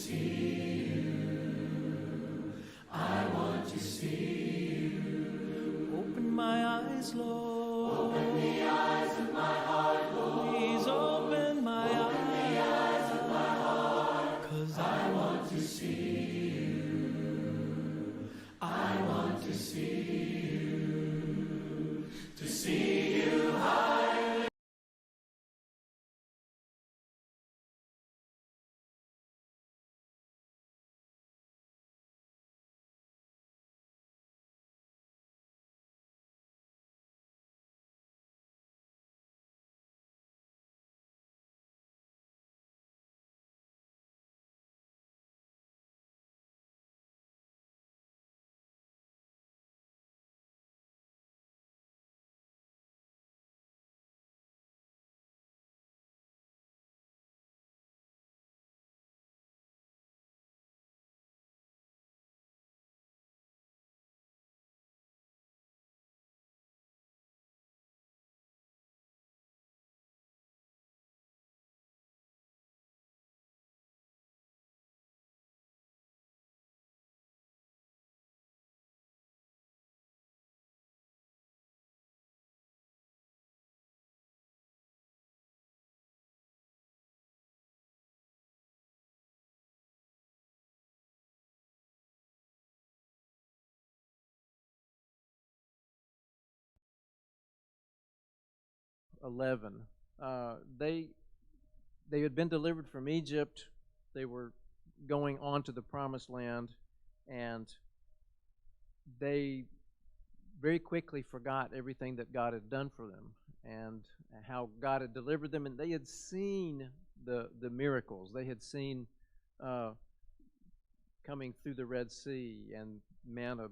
see you. I want to see you. Open my eyes, Lord. Open the eyes of my heart, Lord. Please open my eyes. Open the eyes of my heart. 'Cause I want to see you. I want to see you. To see you high. Eleven. They had been delivered from Egypt. They were going on to the promised land, and they very quickly forgot everything that God had done for them and how God had delivered them. And they had seen the miracles. They had seen coming through the Red Sea and manna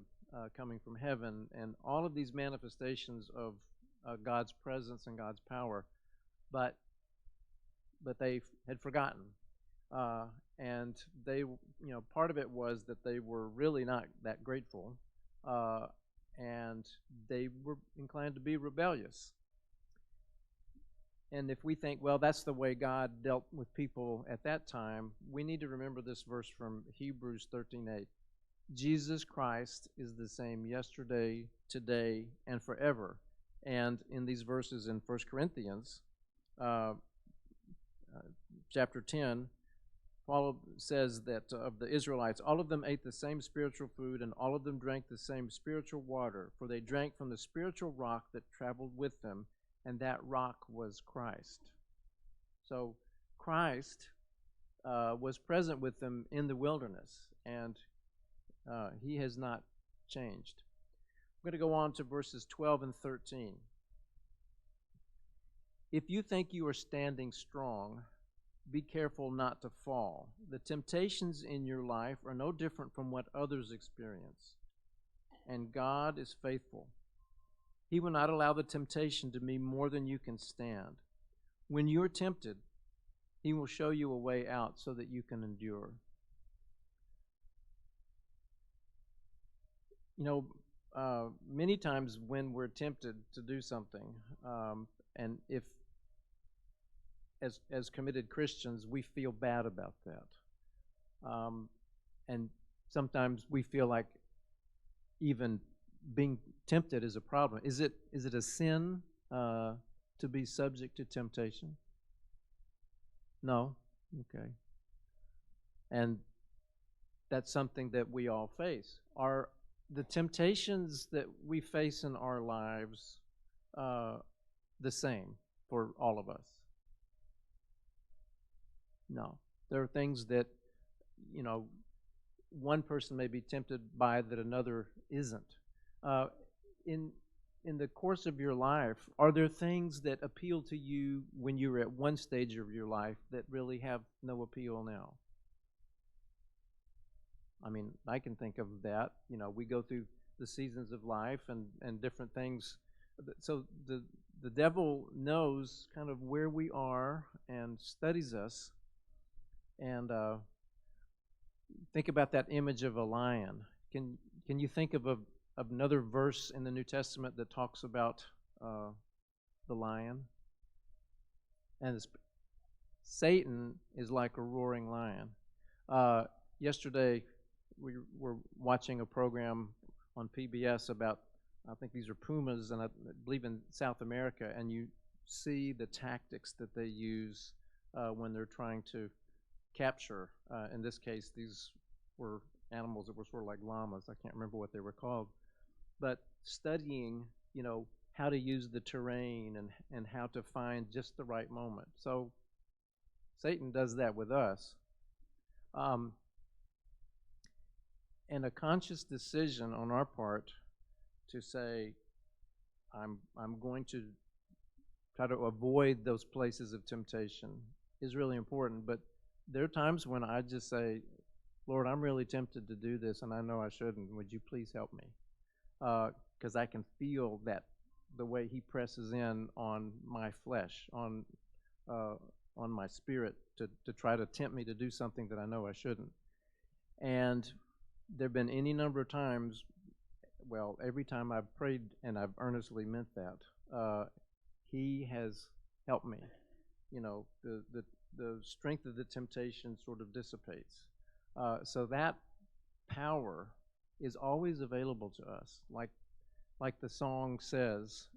coming from heaven, and all of these manifestations of God's presence and God's power, but they had forgotten, and they, part of it was that they were really not that grateful, and they were inclined to be rebellious. And if we think, well, that's the way God dealt with people at that time, we need to remember this verse from Hebrews 13:8. Jesus Christ is the same yesterday, today, and forever. And in these verses in 1 Corinthians chapter 10, Paul says that of the Israelites, all of them ate the same spiritual food, and all of them drank the same spiritual water, for they drank from the spiritual rock that traveled with them, and that rock was Christ. So Christ was present with them in the wilderness, and he has not changed. I'm going to go on to verses 12 and 13. If you think you are standing strong, be careful not to fall. The temptations in your life are no different from what others experience, and God is faithful. He will not allow the temptation to be more than you can stand. When you are tempted, He will show you a way out so that you can endure. Many times when we're tempted to do something, and if as committed Christians, we feel bad about that. And sometimes we feel like even being tempted is a problem. Is it a sin to be subject to temptation? No? Okay. And that's something that we all face. Are the temptations that we face in our lives the same for all of us? No. There are things that, one person may be tempted by that another isn't. In the course of your life, are there things that appeal to you when you were at one stage of your life that really have no appeal now? I mean, I can think of that. We go through the seasons of life and different things. So the devil knows kind of where we are and studies us. And think about that image of a lion. Can you think of another verse in the New Testament that talks about the lion? And Satan is like a roaring lion. Yesterday, we were watching a program on PBS about, I think these are pumas, and I believe in South America, and you see the tactics that they use when they're trying to capture. In this case, these were animals that were sort of like llamas. I can't remember what they were called, but studying, how to use the terrain and how to find just the right moment. So Satan does that with us. Um, and a conscious decision on our part to say, I'm going to try to avoid those places of temptation is really important. But there are times when I just say, Lord, I'm really tempted to do this, and I know I shouldn't. Would you please help me? Because I can feel that the way He presses in on my flesh, on my spirit, to try to tempt me to do something that I know I shouldn't. And there have been any number of times, well, every time I've prayed and I've earnestly meant that, He has helped me. The strength of the temptation sort of dissipates. So that power is always available to us. Like the song says,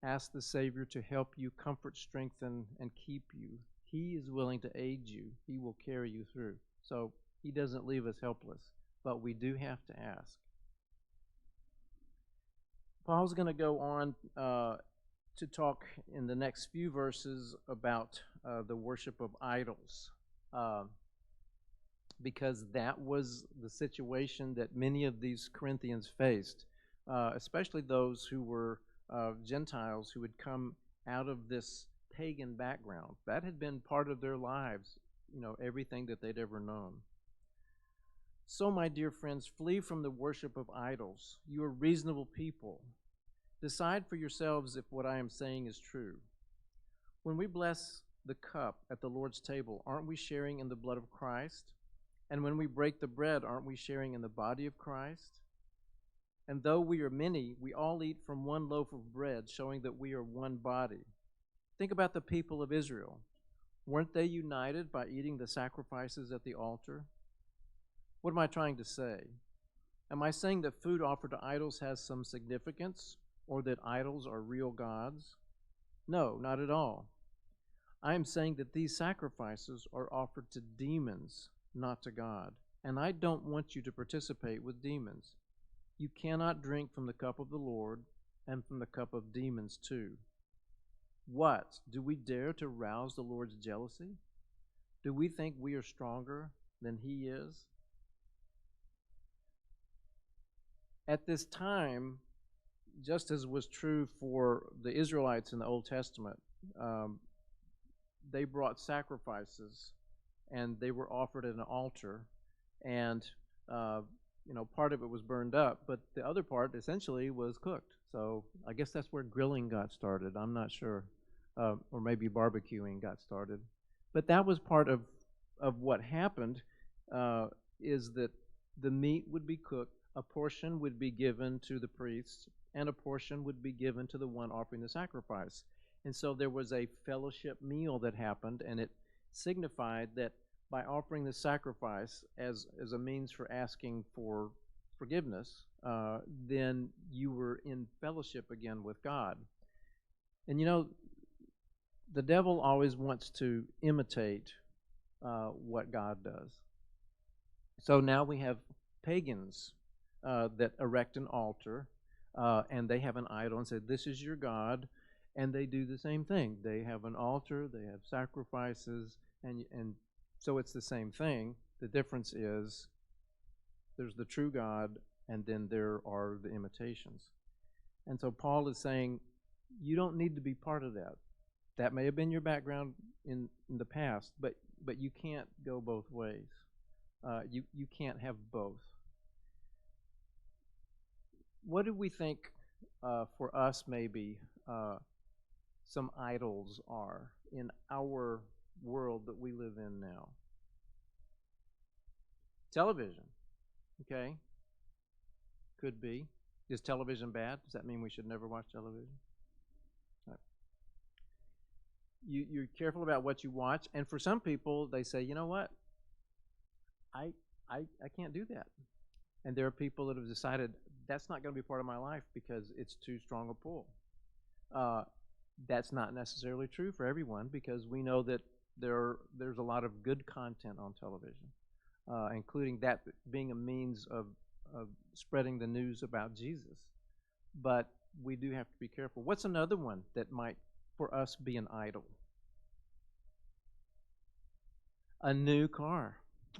ask the Savior to help you, comfort, strengthen, and keep you. He is willing to aid you. He will carry you through. So He doesn't leave us helpless, but we do have to ask. Paul's going to go on to talk in the next few verses about the worship of idols, because that was the situation that many of these Corinthians faced, especially those who were Gentiles who had come out of this pagan background. That had been part of their lives, everything that they'd ever known. So, my dear friends, flee from the worship of idols. You are reasonable people. Decide for yourselves if what I am saying is true. When we bless the cup at the Lord's table, aren't we sharing in the blood of Christ? And when we break the bread, aren't we sharing in the body of Christ? And though we are many, we all eat from one loaf of bread, showing that we are one body. Think about the people of Israel. Weren't they united by eating the sacrifices at the altar? What am I trying to say? Am I saying that food offered to idols has some significance, or that idols are real gods? No, not at all. I am saying that these sacrifices are offered to demons, not to God. And I don't want you to participate with demons. You cannot drink from the cup of the Lord and from the cup of demons too. What? Do we dare to rouse the Lord's jealousy? Do we think we are stronger than He is? At this time, just as was true for the Israelites in the Old Testament, they brought sacrifices and they were offered at an altar, and part of it was burned up, but the other part essentially was cooked. So I guess that's where grilling got started. I'm not sure, or maybe barbecuing got started, but that was part of what happened. Is that the meat would be cooked, a portion would be given to the priests, and a portion would be given to the one offering the sacrifice. And so there was a fellowship meal that happened, and it signified that by offering the sacrifice as a means for asking for forgiveness, then you were in fellowship again with God. And the devil always wants to imitate what God does. So now we have pagans that erect an altar, and they have an idol and say, this is your God, and they do the same thing. They have an altar, they have sacrifices, and so it's the same thing. The difference is there's the true God, and then there are the imitations. And so Paul is saying, you don't need to be part of that. That may have been your background in the past, but you can't go both ways. You can't have both. What do we think for us maybe some idols are in our world that we live in now? Television, okay? Could be. Is television bad? Does that mean we should never watch television? No. You're careful about what you watch, and for some people, they say, you know what? I, I can't do that. And there are people that have decided that's not going to be part of my life because it's too strong a pull. Uh, that's not necessarily true for everyone because we know that there's a lot of good content on television, including that being a means of spreading the news about Jesus. But we do have to be careful. What's another one that might, for us, be an idol? A new car,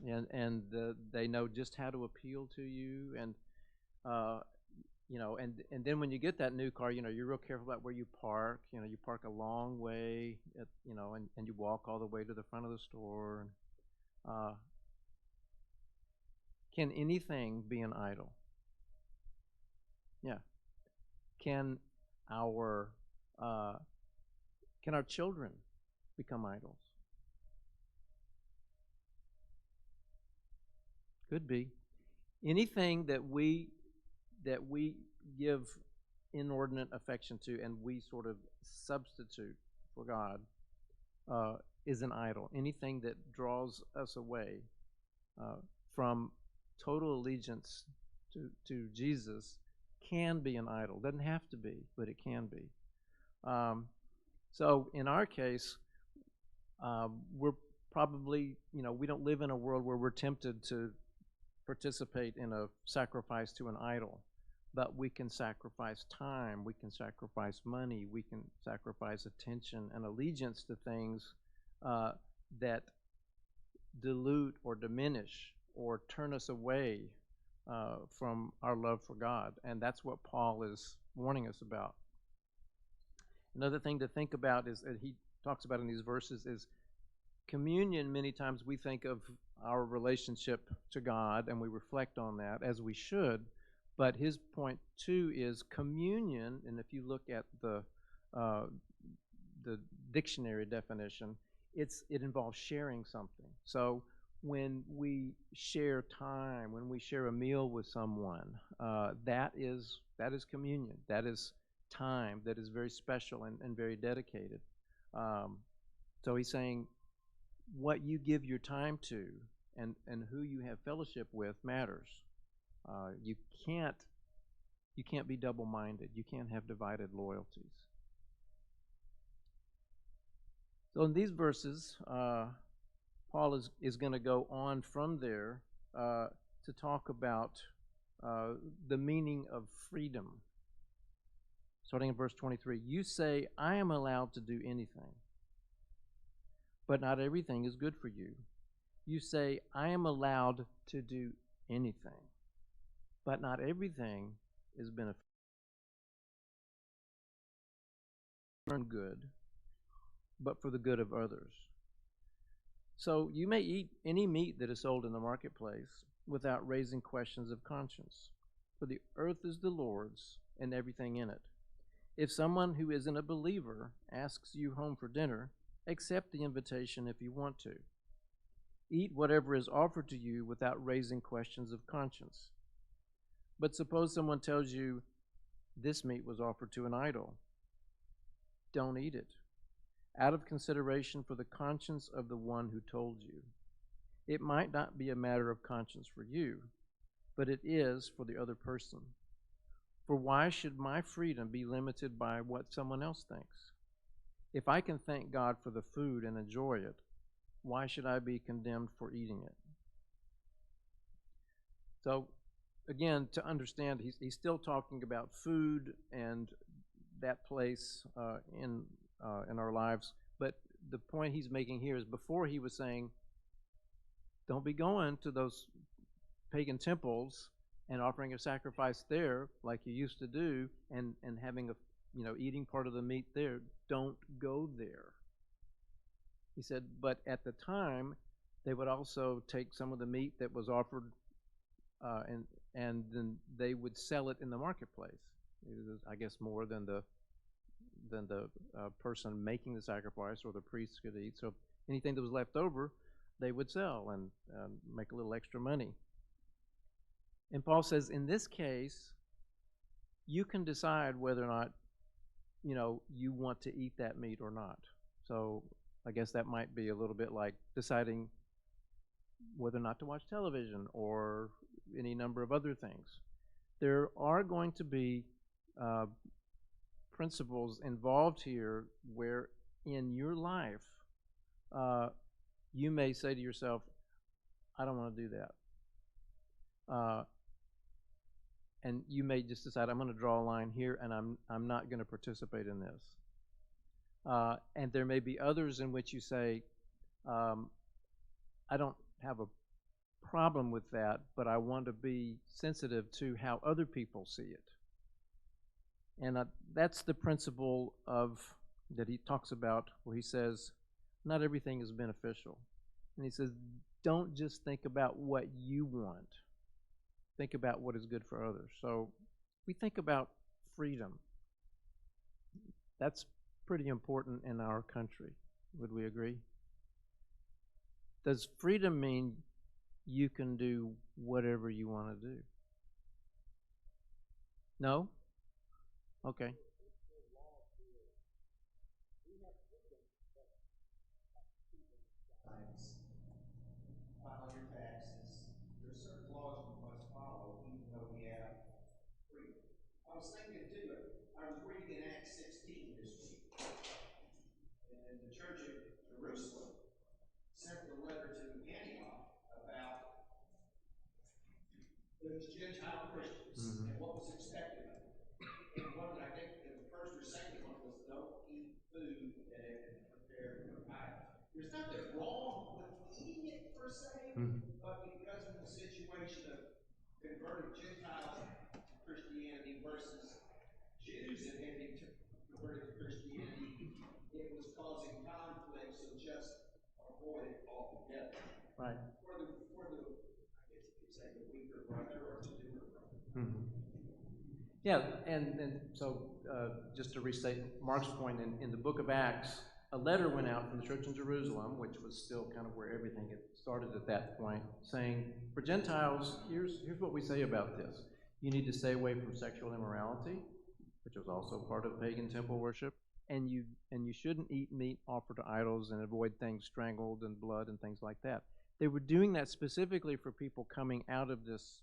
and they know just how to appeal to you, and uh, and then when you get that new car, you're real careful about where you park. You park a long way, and you walk all the way to the front of the store. And, uh, can anything be an idol? Yeah. Can our uh, can our children become idols? Could be. Anything that we give inordinate affection to and we sort of substitute for God uh, is an idol. Anything that draws us away uh, from total allegiance to Jesus can be an idol. Doesn't have to be, but it can be. Um, so in our case, we're probably, we don't live in a world where we're tempted to participate in a sacrifice to an idol, but we can sacrifice time, we can sacrifice money, we can sacrifice attention and allegiance to things that dilute or diminish or turn us away from our love for God. And that's what Paul is warning us about. Another thing to think about is that he talks about in these verses is communion. Many times we think of our relationship to God and we reflect on that as we should. But his point too is communion, and if you look at the dictionary definition, it involves sharing something. So when we share time, when we share a meal with someone, that is communion. That is time that is very special and very dedicated. So he's saying what you give your time to and who you have fellowship with matters. You can't be double-minded. You can't have divided loyalties. So in these verses, Paul is going to go on from there to talk about the meaning of freedom. Starting in verse 23, you say, I am allowed to do anything, but not everything is good for you. You say, I am allowed to do anything, but not everything is beneficial. Good, but for the good of others. So you may eat any meat that is sold in the marketplace without raising questions of conscience, for the earth is the Lord's and everything in it. If someone who isn't a believer asks you home for dinner, accept the invitation if you want to. Eat whatever is offered to you without raising questions of conscience. But suppose someone tells you, this meat was offered to an idol. Don't eat it, out of consideration for the conscience of the one who told you. It might not be a matter of conscience for you, but it is for the other person. For why should my freedom be limited by what someone else thinks? If I can thank God for the food and enjoy it, why should I be condemned for eating it? So, again, to understand, he's still talking about food and that place in our lives. But the point he's making here is before he was saying, don't be going to those pagan temples and offering a sacrifice there like you used to do and having eating part of the meat there. Don't go there. He said, but at the time, they would also take some of the meat that was offered and then they would sell it in the marketplace. It was, I guess, more than the person making the sacrifice or the priest could eat. So anything that was left over, they would sell and make a little extra money. And Paul says, in this case, you can decide whether or not, you want to eat that meat or not. So I guess that might be a little bit like deciding whether or not to watch television or any number of other things. There are going to be uh, principles involved here where in your life uh, you may say to yourself, I don't want to do that. And you may just decide, I'm going to draw a line here and I'm not going to participate in this. And there may be others in which you say, I don't have a problem with that, but I want to be sensitive to how other people see it. And that's the principle of that he talks about, where he says, not everything is beneficial. And he says, don't just think about what you want. Think about what is good for others. So we think about freedom. That's pretty important in our country. Would we agree? Does freedom mean you can do whatever you want to do? No? Okay. Times, file your taxes. There's certain laws we must follow, even though we have freedom. I was thinking too, I was reading in Acts 16 this week, and the church of Jerusalem sent a letter to Antioch about those Gentile Christians and what was expected of them. And one, I think, the first or second one was don't eat food that had been prepared for idols. There's nothing wrong with eating it per se, but because of the situation of converted Gentiles to Christianity versus Jews that had been converted to Christianity, it was causing conflict, so just avoid it altogether. Right. For the I guess you could say the weaker brother or the newer brother. Yeah, and so just to restate Mark's point, in the book of Acts, a letter went out from the church in Jerusalem, which was still kind of where everything had started at that point, saying, for Gentiles, here's what we say about this. You need to stay away from sexual immorality, which was also part of pagan temple worship, and you shouldn't eat meat offered to idols and avoid things strangled and blood and things like that. They were doing that specifically for people coming out of this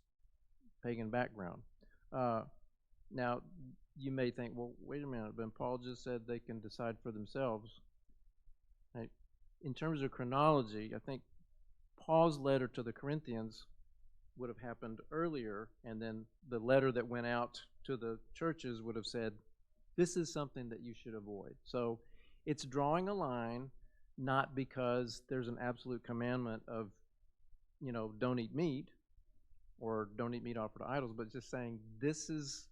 pagan background. Now, you may think, well, wait a minute, but Paul just said they can decide for themselves. Right? In terms of chronology, I think Paul's letter to the Corinthians would have happened earlier, and then the letter that went out to the churches would have said, this is something that you should avoid. So it's drawing a line, not because there's an absolute commandment of, don't eat meat or don't eat meat offered to idols, but just saying this is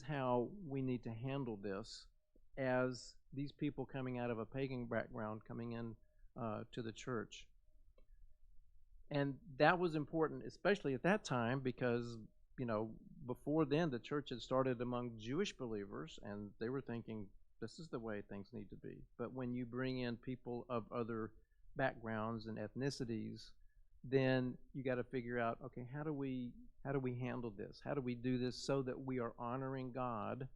how we need to handle this as these people coming out of a pagan background coming in to the church. And that was important, especially at that time, because, before then the church had started among Jewish believers, and they were thinking, this is the way things need to be. But when you bring in people of other backgrounds and ethnicities, then you got to figure out, okay, how do we handle this? How do we do this so that we are honoring God,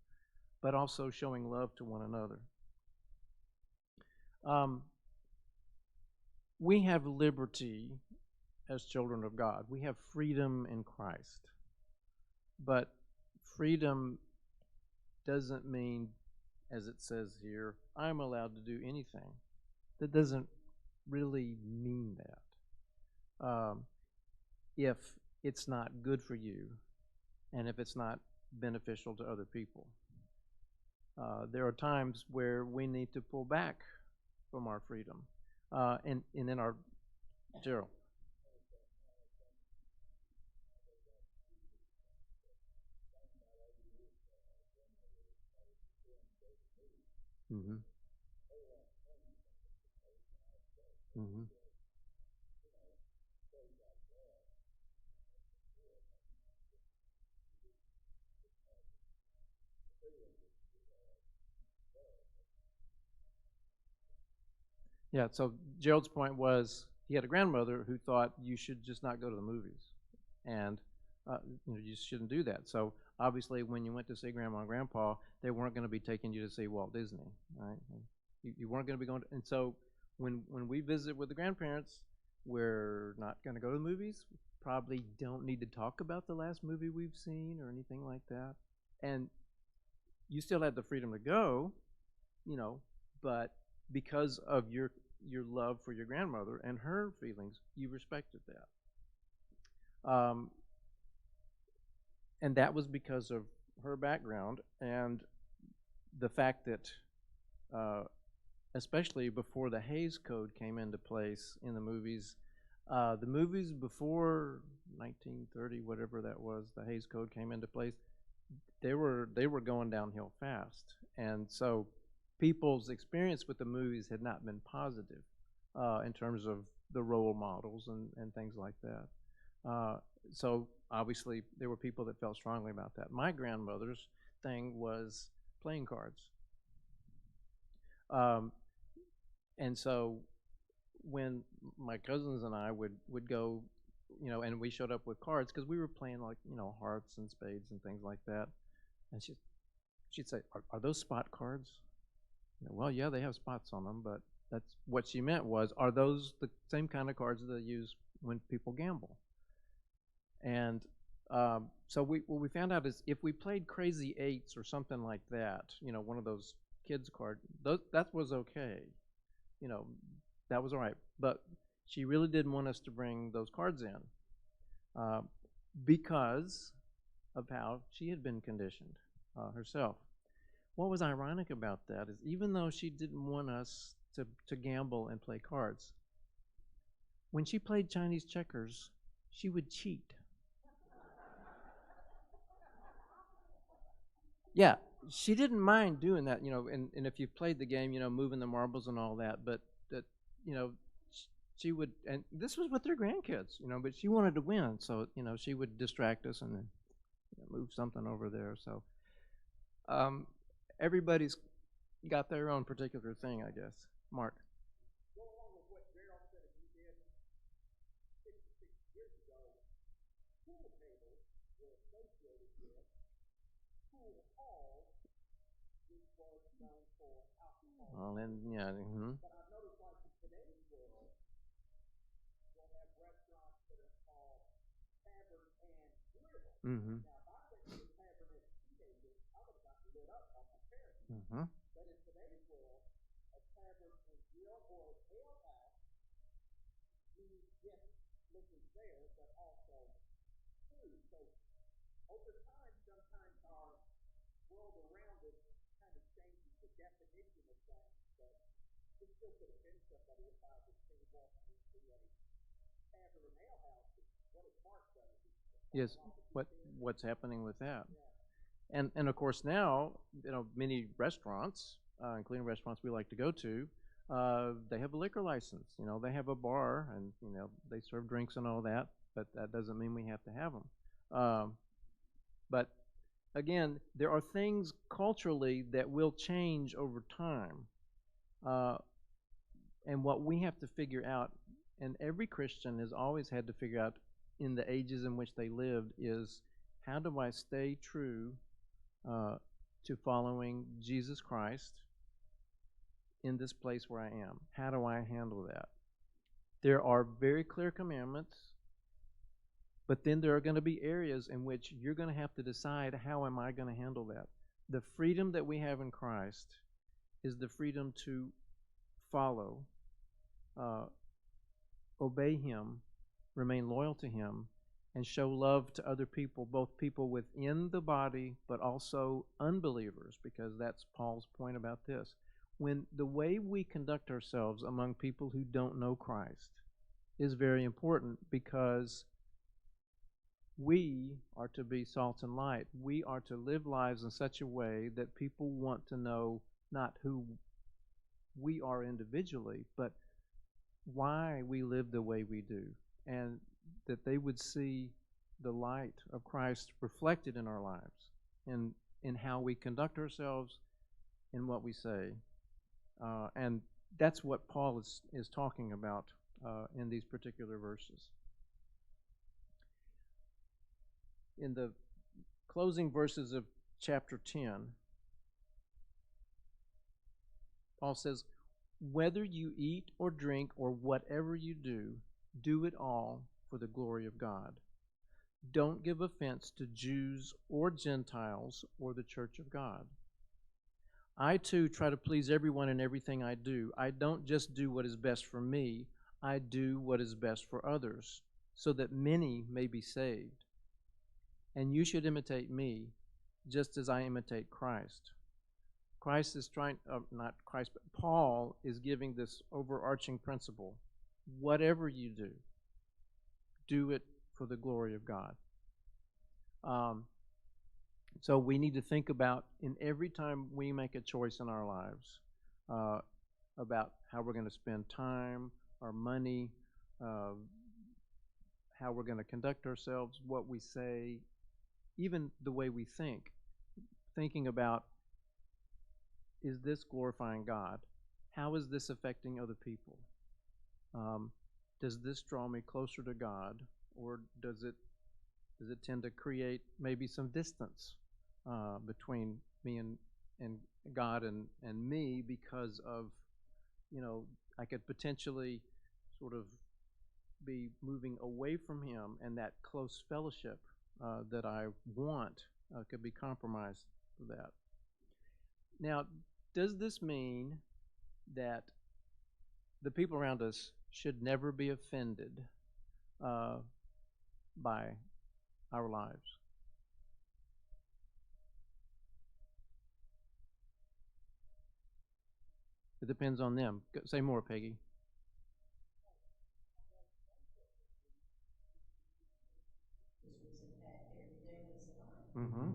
but also showing love to one another? We have liberty as children of God. We have freedom in Christ. But freedom doesn't mean, as it says here, I'm allowed to do anything. That doesn't really mean that. If it's not good for you and if it's not beneficial to other people. There are times where we need to pull back from our freedom. And in our, Gerald. Mm-hmm. Mm-hmm. Yeah, so Gerald's point was he had a grandmother who thought you should just not go to the movies. And you just shouldn't do that. So obviously when you went to see Grandma and Grandpa, they weren't going to be taking you to see Walt Disney, right? You weren't going to be going to, and so when we visit with the grandparents, We're not going to go to the movies. We probably don't need to talk about the last movie we've seen or anything like that. And you still had the freedom to go, you know, but because of your love for your grandmother and her feelings, you respected that. And that was because of her background and the fact that, especially before the Hays Code came into place in the movies before 1930, whatever that was, the Hays Code came into place. They were going downhill fast, and so people's experience with the movies had not been positive in terms of the role models and things like that. So obviously there were people that felt strongly about that. My grandmother's thing was playing cards. Um, and so when my cousins and I would go, and we showed up with cards because we were playing like, hearts and spades and things like that. And she'd say, are those spot cards? Well, yeah, they have spots on them, but that's what she meant was, are those the same kind of cards that they use when people gamble? And so what we found out is if we played Crazy Eights or something like that, one of those kids card, that was okay. That was all right. But she really didn't want us to bring those cards in because of how she had been conditioned herself. What was ironic about that is even though she didn't want us to gamble and play cards, when she played Chinese checkers, she would cheat. Yeah, she didn't mind doing that, and if you played the game, moving the marbles and all that, but that, you know, she would, and this was with her grandkids, but she wanted to win, so, she would distract us and then move something over there. So um, everybody's got their own particular thing, I guess. Mark. Go along with what Gerald said, if you did 66 years ago, pool tables were associated with pool halls, which was known for alcohol. Well, and yeah. But I've noticed, like in today's world, we'll have restaurants that are called Tavern and Grill. Mm-hmm. Now, if I went to a tavern as a teenager, I would have gotten lit up by my parents. Mm-hmm. But in today's world, a tavern and grill or a ale house means yes, liquors there, but also food. So over time, sometimes our world around us kind of changes the definition of things. But it still could have been somebody if I was seen walking into a tavern and ale house. What has Mark done? Yes. What's happening with that? Yeah. And of course now, many restaurants, including restaurants we like to go to, they have a liquor license. They have a bar and they serve drinks and all that, but that doesn't mean we have to have them. But again, there are things culturally that will change over time, and what we have to figure out, and every Christian has always had to figure out in the ages in which they lived, is how do I stay true to following Jesus Christ in this place where I am? How do I handle that? There are very clear commandments, but then there are going to be areas in which you're going to have to decide, how am I going to handle that? The freedom that we have in Christ is the freedom to follow, obey Him, remain loyal to Him, and show love to other people, both people within the body, but also unbelievers, because that's Paul's point about this. When the way we conduct ourselves among people who don't know Christ is very important, because we are to be salt and light. We are to live lives in such a way that people want to know not who we are individually, but why we live the way we do, and that they would see the light of Christ reflected in our lives, in how we conduct ourselves, in what we say. And that's what Paul is talking about in these particular verses. In the closing verses of chapter 10, Paul says, whether you eat or drink or whatever you do, Do it all for the glory of God. Don't give offense to Jews or Gentiles or the church of God. I too try to please everyone in everything I do. I don't just do what is best for me, I do what is best for others, so that many may be saved. And you should imitate me, just as I imitate Christ. Christ is trying, not Christ, but Paul is giving this overarching principle. Whatever you do it for the glory of God. So we need to think about, in every time we make a choice in our lives, about how we're going to spend time, our money, how we're going to conduct ourselves, what we say, even the way we think. Thinking about, is this glorifying God? How is this affecting other people? Does this draw me closer to God, or does it tend to create maybe some distance between me and God and me, because of, I could potentially sort of be moving away from Him, and that close fellowship that I want could be compromised for that. Now, does this mean that the people around us should never be offended by our lives? It depends on them. Say more, Peggy. Mm-hmm.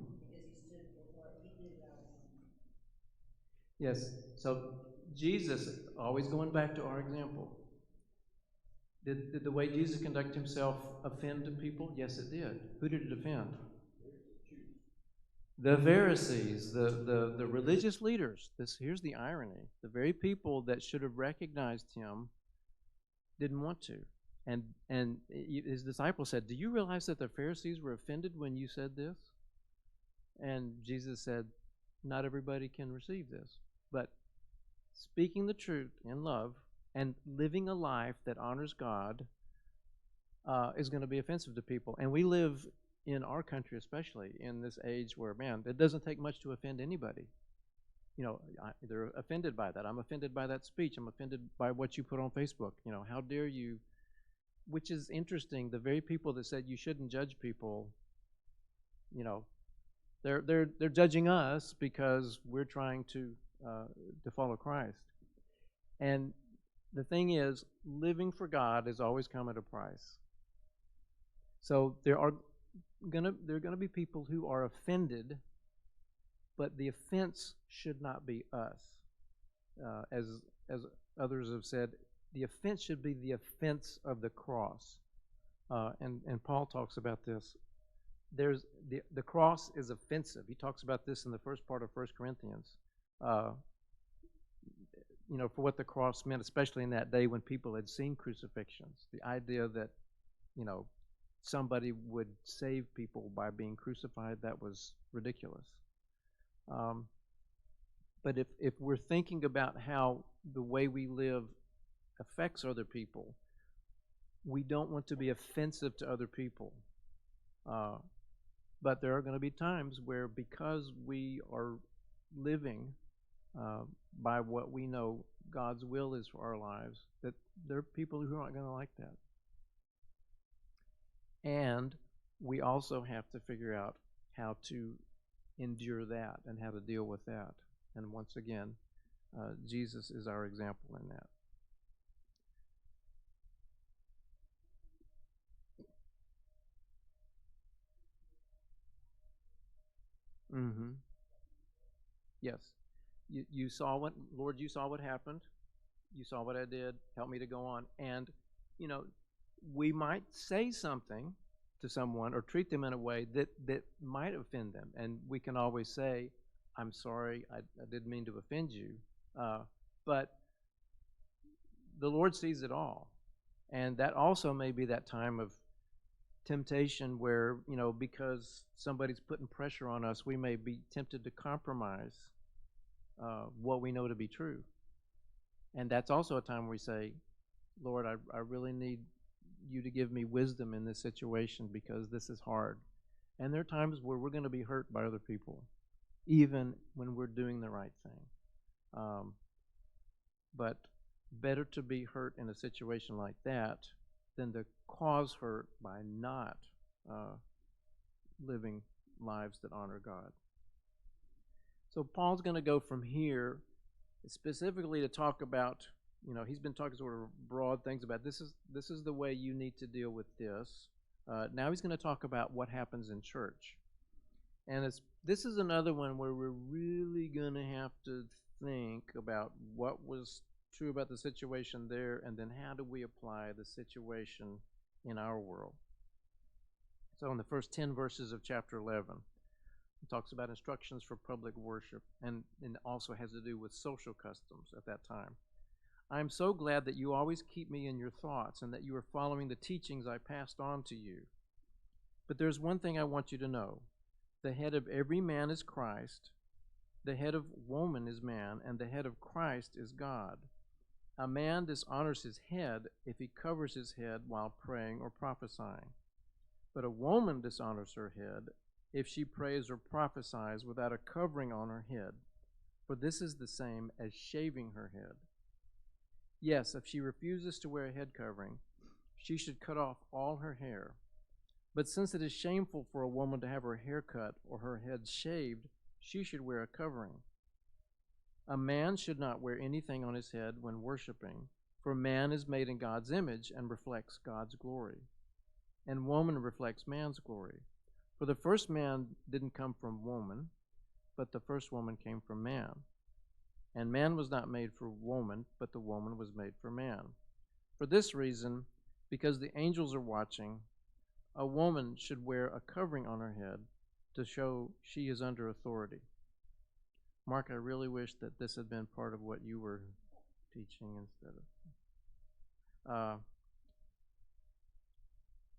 Yes. So Jesus, always going back to our example, did the way Jesus conducted himself offend people? Yes, it did. Who did it offend? The Pharisees, the religious leaders. Here's the irony. The very people that should have recognized him didn't want to. And his disciples said, "Do you realize that the Pharisees were offended when you said this?" And Jesus said, "Not everybody can receive this, but speaking the truth in love and living a life that honors God is going to be offensive to people." And we live in our country, especially in this age where, man, it doesn't take much to offend anybody. They're offended by that. I'm offended by that speech. I'm offended by what you put on Facebook. How dare you? Which is interesting. The very people that said you shouldn't judge people, they're judging us because we're trying to follow Christ. And the thing is, living for God is always come at a price. So there are gonna be people who are offended, but the offense should not be us. As others have said, the offense should be the offense of the cross. And Paul talks about this. There's the cross is offensive. He talks about this in the first part of 1 Corinthians. For what the cross meant, especially in that day when people had seen crucifixions. The idea that, somebody would save people by being crucified, that was ridiculous. But if we're thinking about how the way we live affects other people, we don't want to be offensive to other people. But there are going to be times where, because we are living by what we know God's will is for our lives, that there are people who aren't going to like that. And we also have to figure out how to endure that and how to deal with that. And once again, Jesus is our example in that. Mm-hmm. Yes. You saw what, Lord, you saw what happened. You saw what I did. Help me to go on. And, we might say something to someone or treat them in a way that might offend them. And we can always say, "I'm sorry, I didn't mean to offend you." But the Lord sees it all. And that also may be that time of temptation where, because somebody's putting pressure on us, we may be tempted to compromise what we know to be true. And that's also a time where we say, "Lord, I really need you to give me wisdom in this situation because this is hard. And there are times where we're going to be hurt by other people, even when we're doing the right thing. But better to be hurt in a situation like that than to cause hurt by not living lives that honor God. So Paul's going to go from here specifically to talk about, he's been talking sort of broad things about this is the way you need to deal with this. Now he's going to talk about what happens in church. And this is another one where we're really going to have to think about what was true about the situation there, and then how do we apply the situation in our world. So in the first 10 verses of chapter 11, it talks about instructions for public worship, and also has to do with social customs at that time. I am so glad that you always keep me in your thoughts and that you are following the teachings I passed on to you. But there's one thing I want you to know. The head of every man is Christ, the head of woman is man, and the head of Christ is God. A man dishonors his head if he covers his head while praying or prophesying. But a woman dishonors her head if she prays or prophesies without a covering on her head, for this is the same as shaving her head. Yes, if she refuses to wear a head covering, she should cut off all her hair. But since it is shameful for a woman to have her hair cut or her head shaved, she should wear a covering. A man should not wear anything on his head when worshiping, for man is made in God's image and reflects God's glory, and woman reflects man's glory. For the first man didn't come from woman, but the first woman came from man. And man was not made for woman, but the woman was made for man. For this reason, because the angels are watching, a woman should wear a covering on her head to show she is under authority. Mark, I really wish that this had been part of what you were teaching instead of.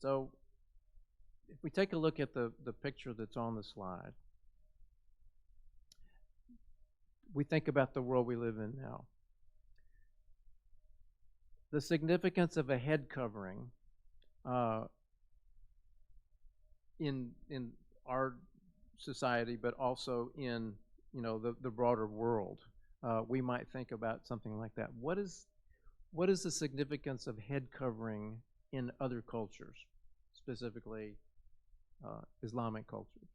So, if we take a look at the picture that's on the slide, we think about the world we live in now. The significance of a head covering in our society, but also in the broader world, we might think about something like that. What is the significance of head covering in other cultures, specifically Islamic cultures?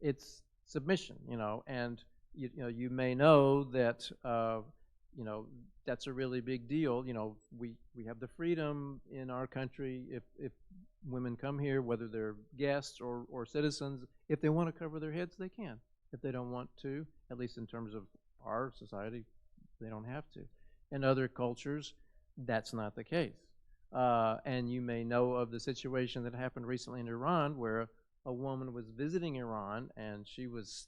It's submission, and you may know that that's a really big deal. We have the freedom in our country if women come here, whether they're guests or citizens, if they want to cover their heads, they can. If they don't want to, at least in terms of our society, they don't have to. In other cultures, that's not the case. And you may know of the situation that happened recently in Iran where a woman was visiting Iran and she was,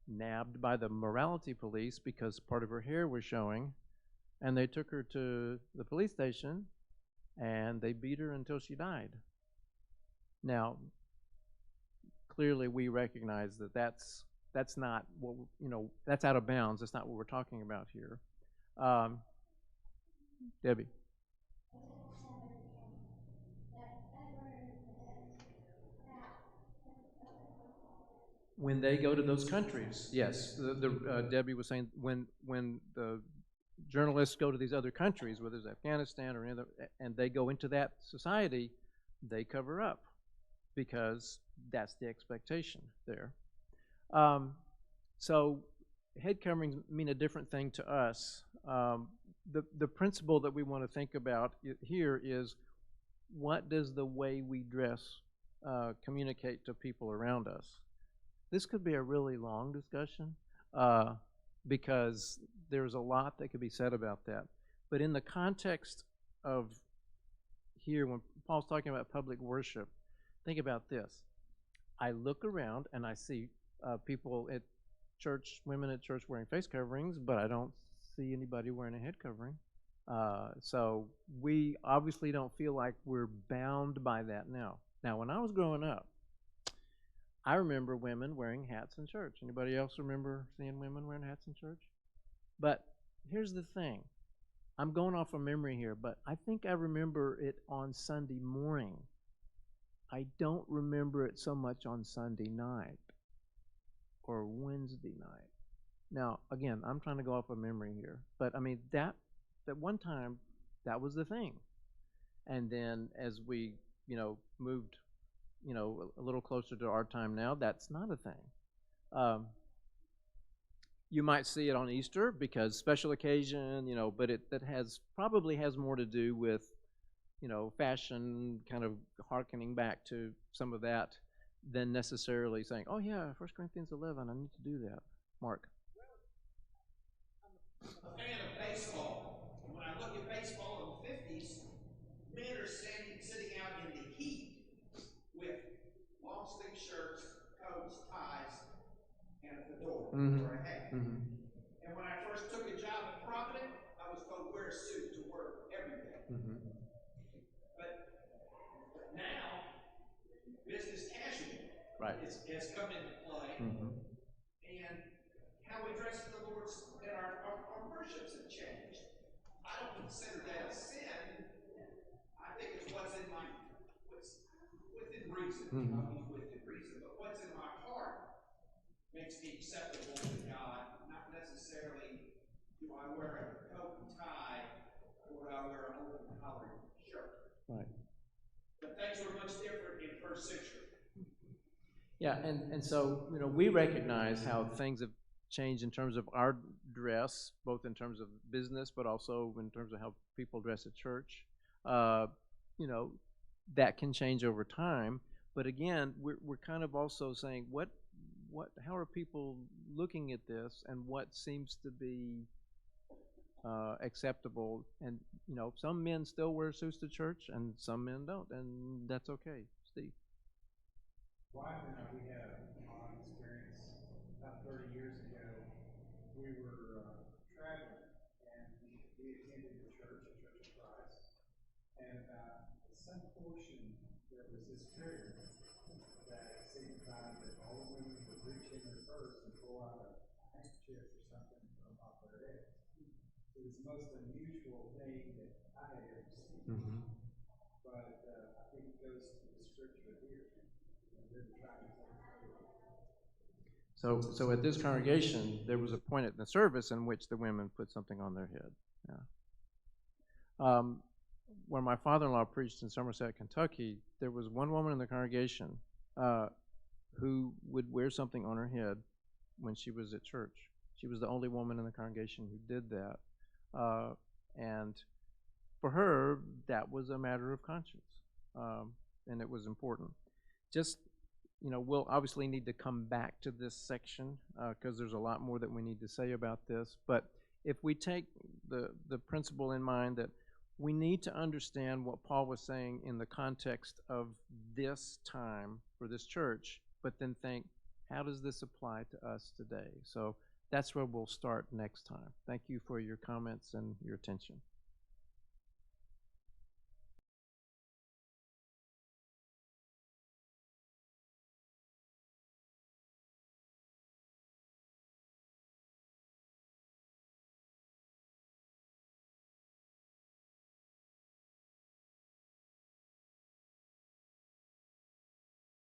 nabbed by the morality police because part of her hair was showing, and they took her to the police station and they beat her until she died. Now, clearly we recognize that that's not what, that's out of bounds. That's not what we're talking about here. Debbie. When they go to those countries, yes. Debbie was saying when the journalists go to these other countries, whether it's Afghanistan or other, and they go into that society, they cover up because that's the expectation there. So head coverings mean a different thing to us. The principle that we want to think about here is, what does the way we dress communicate to people around us? This could be a really long discussion because there's a lot that could be said about that. But in the context of here, when Paul's talking about public worship, think about this. I look around and I see people at church, women at church wearing face coverings, but I don't see anybody wearing a head covering. So we obviously don't feel like we're bound by that now. Now, when I was growing up, I remember women wearing hats in church. Anybody else remember seeing women wearing hats in church? But here's the thing. I'm going off of memory here, but I think I remember it on Sunday morning. I don't remember it so much on Sunday night or Wednesday night. Now, again, I'm trying to go off of memory here, but I mean that one time that was the thing. And then as we, moved, a little closer to our time now, that's not a thing. You might see it on Easter because special occasion, but that probably has more to do with, fashion, kind of hearkening back to some of that than necessarily saying, oh yeah, 1 Corinthians 11, I need to do that. Mark. I'm a fan of baseball. And when I look at baseball in the 50s, men are sitting out in the heat with long sleeve shirts, coats, ties, and a fedora or a hat. And when I first took a job at Providence, I was told wear a suit to work every day. But now, business casual has come into play, and how we dress in the Lord's and our worships have changed. I don't consider that a sin. I think it's what's within reason. Within reason, but what's in my heart makes me acceptable to God. Not necessarily do I wear a coat and tie or do I wear an open collared shirt. Right. But things were much different in first century. Yeah, and so, we recognize how things have changed in terms of our dress, both in terms of business, but also in terms of how people dress at church. That can change over time. But again, we're kind of also saying how are people looking at this, and what seems to be acceptable? And some men still wear suits to church, and some men don't, and that's okay. Steve. Wife and I, we had an odd experience about 30 years ago. We were traveling, and we attended the church, a Church of Christ, and at some portion there was this prayer that signified that all the women would reach in their purse and pull out a handkerchief or something from off their heads. It was the most unusual thing that I had ever seen. But I think it goes to the scripture here. So at this congregation, there was a point in the service in which the women put something on their head. Yeah. When my father-in-law preached in Somerset, Kentucky, there was one woman in the congregation who would wear something on her head when she was at church. She was the only woman in the congregation who did that. And for her, that was a matter of conscience, and it was important. Just, we'll obviously need to come back to this section because there's a lot more that we need to say about this. But if we take the principle in mind that we need to understand what Paul was saying in the context of this time for this church, but then think, how does this apply to us today? So that's where we'll start next time. Thank you for your comments and your attention.